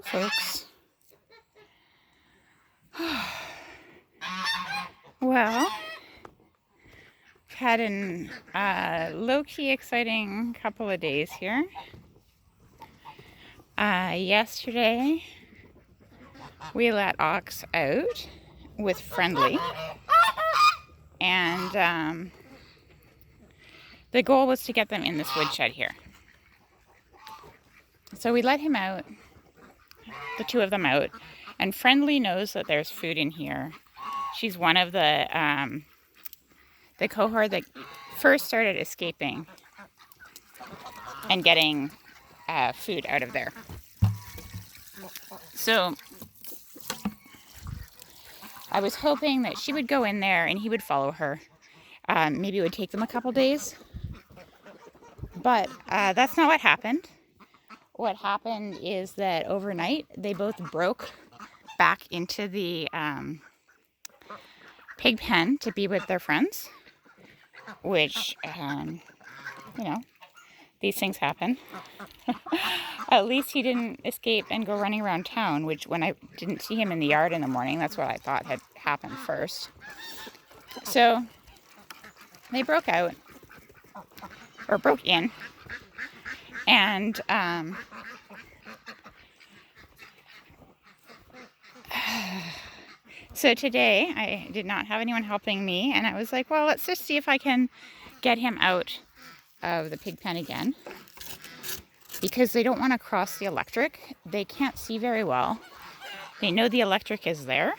Hello, folks. Well, I've had an low-key exciting couple of days here. Yesterday, we let Ox out with Friendly, and the goal was to get them in this woodshed here. So we let him out, the two of them out, and Friendly knows that there's food in here. She's one of the cohort that first started escaping and getting food out of there. So I was hoping that she would go in there and he would follow her. Maybe it would take them a couple days. But that's not what happened. What happened is that overnight they both broke back into the pig pen to be with their friends, which, these things happen. At least he didn't escape and go running around town, which when I didn't see him in the yard in the morning, that's what I thought had happened first. So they broke out, or broke in, and so today I did not have anyone helping me, and I was like, well, let's just see if I can get him out of the pig pen again, because they don't want to cross the electric. They can't see very well. They know the electric is there,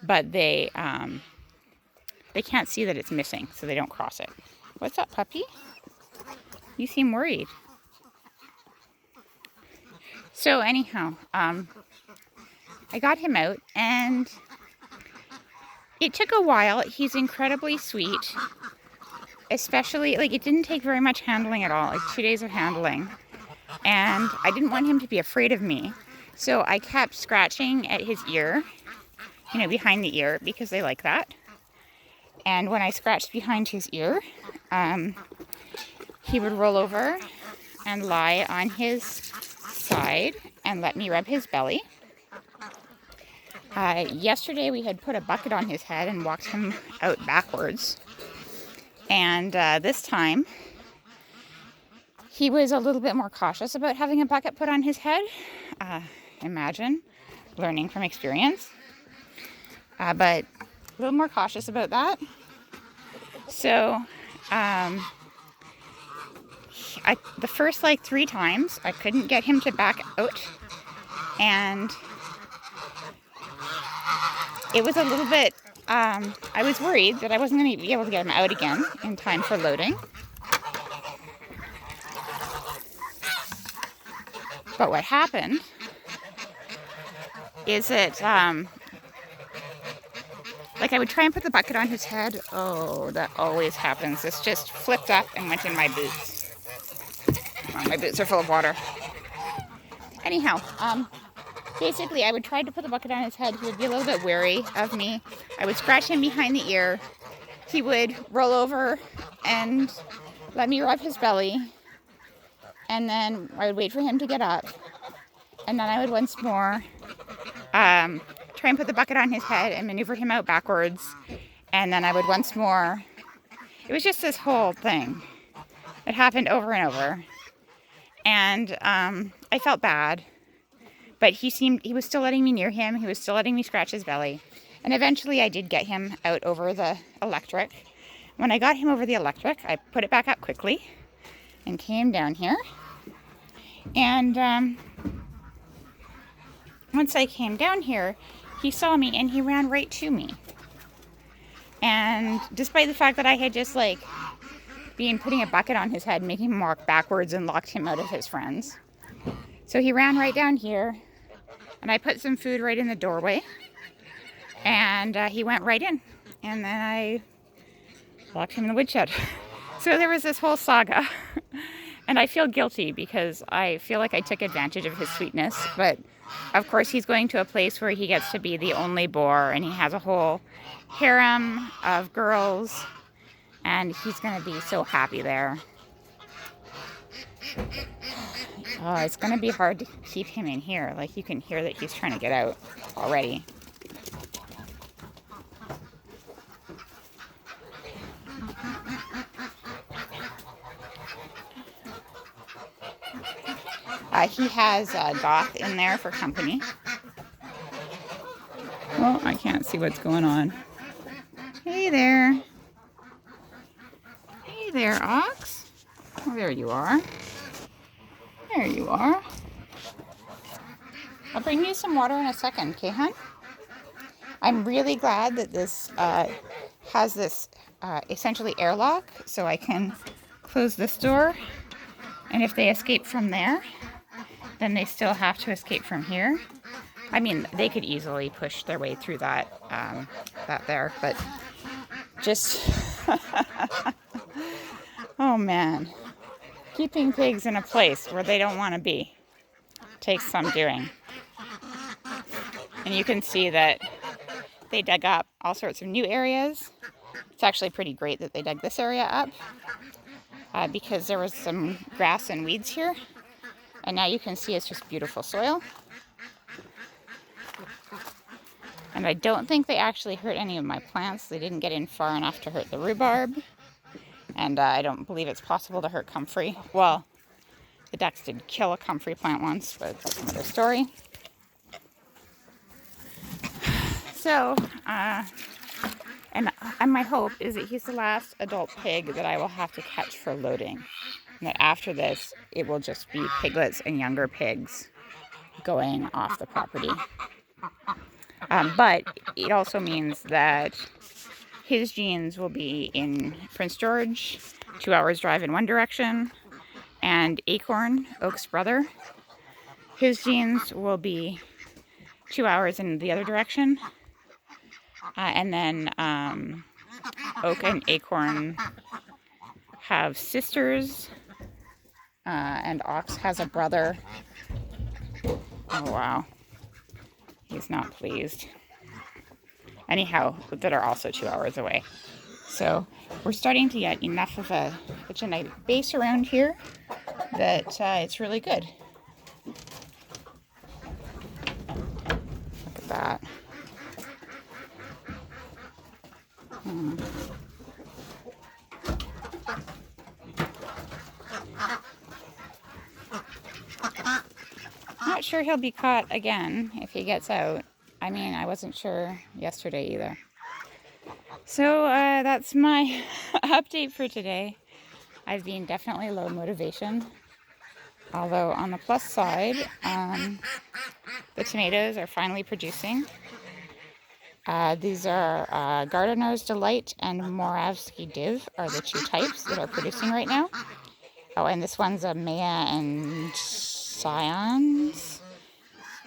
but they can't see that it's missing, so they don't cross it. What's up, puppy? You seem worried. So anyhow, I got him out, and it took a while. He's incredibly sweet. Especially, it didn't take very much handling at all, 2 days of handling. And I didn't want him to be afraid of me. So I kept scratching at his ear, behind the ear, because they like that. And when I scratched behind his ear, he would roll over and lie on his side and let me rub his belly. Yesterday we had put a bucket on his head and walked him out backwards. And this time, he was a little bit more cautious about having a bucket put on his head. Imagine learning from experience. But a little more cautious about that. So, the first 3 times, I couldn't get him to back out. And it was a little bit... I was worried that I wasn't going to be able to get him out again in time for loading. But what happened is that, I would try and put the bucket on his head. Oh, that always happens. This just flipped up and went in my boots. Oh, my boots are full of water. Anyhow, basically, I would try to put the bucket on his head. He would be a little bit wary of me. I would scratch him behind the ear. He would roll over and let me rub his belly. And then I would wait for him to get up. And then I would once more try and put the bucket on his head and maneuver him out backwards. And then I would once more... It was just this whole thing. It happened over and over. And I felt bad. But he was still letting me near him. He was still letting me scratch his belly. And eventually I did get him out over the electric. When I got him over the electric, I put it back up quickly and came down here. And once I came down here, he saw me and he ran right to me. And despite the fact that I had just putting a bucket on his head, making him walk backwards and locked him out of his friends. So he ran right down here. And I put some food right in the doorway. And he went right in. And then I locked him in the woodshed. So there was this whole saga. And I feel guilty because I feel like I took advantage of his sweetness. But, of course, he's going to a place where he gets to be the only boar. And he has a whole harem of girls. And he's going to be so happy there. Oh, it's going to be hard to keep him in here. Like, you can hear that he's trying to get out already. He has Goth in there for company. Oh, I can't see what's going on. Hey there. Hey there, Ox. Oh, there you are. There you are. I'll bring you some water in a second, okay, hon? I'm really glad that this has this essentially airlock, so I can close this door. And if they escape from there, then they still have to escape from here. I mean, they could easily push their way through that there, but just, oh man, keeping pigs in a place where they don't want to be takes some doing. And you can see that they dug up all sorts of new areas. It's actually pretty great that they dug this area up because there was some grass and weeds here. And now you can see it's just beautiful soil. And I don't think they actually hurt any of my plants. They didn't get in far enough to hurt the rhubarb. And I don't believe it's possible to hurt comfrey. Well, the ducks did kill a comfrey plant once, but that's another story. So, and my hope is that he's the last adult pig that I will have to catch for loading. And that after this, it will just be piglets and younger pigs going off the property. But it also means that his genes will be in Prince George, 2 hours drive in one direction, and Acorn, Oak's brother, his genes will be 2 hours in the other direction. And then Oak and Acorn have sisters, and Ox has a brother. Oh, wow. He's not pleased. Anyhow, that are also 2 hours away. So we're starting to get enough of a genetic base around here that it's really good. Look at that. Not sure he'll be caught again if he gets out. I mean, I wasn't sure yesterday either. So that's my update for today. I've been definitely low motivation. Although on the plus side, the tomatoes are finally producing. These are Gardener's Delight and Moravsky Div are the two types that are producing right now. Oh, and this one's a Maya and Scions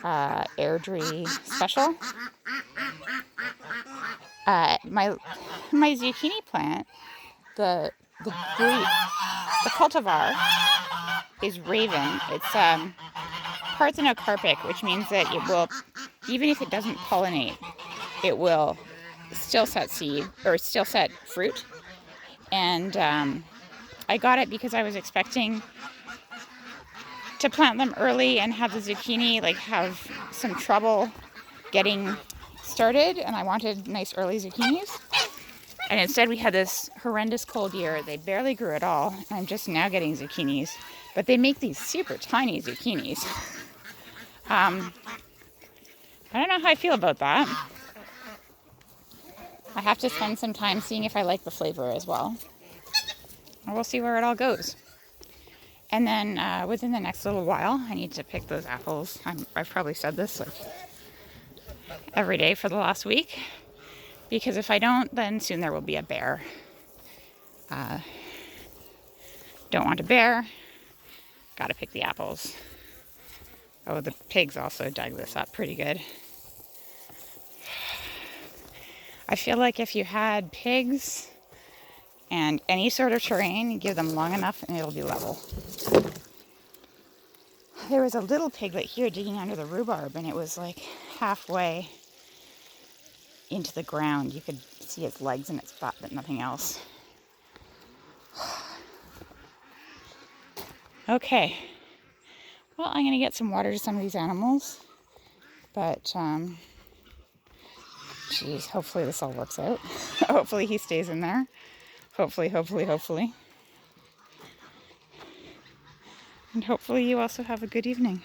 Airdrie Special. My zucchini plant, the cultivar is Raven. It's parthenocarpic, which means that it will, even if it doesn't pollinate, it will still set seed or still set fruit. And I got it because I was expecting to plant them early and have the zucchini have some trouble getting started, and I wanted nice early zucchinis. And instead we had this horrendous cold year. They barely grew at all. And I'm just now getting zucchinis, but they make these super tiny zucchinis. I don't know how I feel about that. I have to spend some time seeing if I like the flavor as well. And we'll see where it all goes. And then within the next little while, I need to pick those apples. I've probably said this every day for the last week. Because if I don't, then soon there will be a bear. Don't want a bear. Gotta pick the apples. Oh, the pigs also dug this up pretty good. I feel like if you had pigs and any sort of terrain, you give them long enough and it'll be level. There was a little piglet here digging under the rhubarb, and it was halfway into the ground. You could see its legs and its butt, but nothing else. Okay. Well, I'm going to get some water to some of these animals. But, geez, hopefully this all works out. Hopefully he stays in there. Hopefully, hopefully, hopefully. And hopefully you also have a good evening.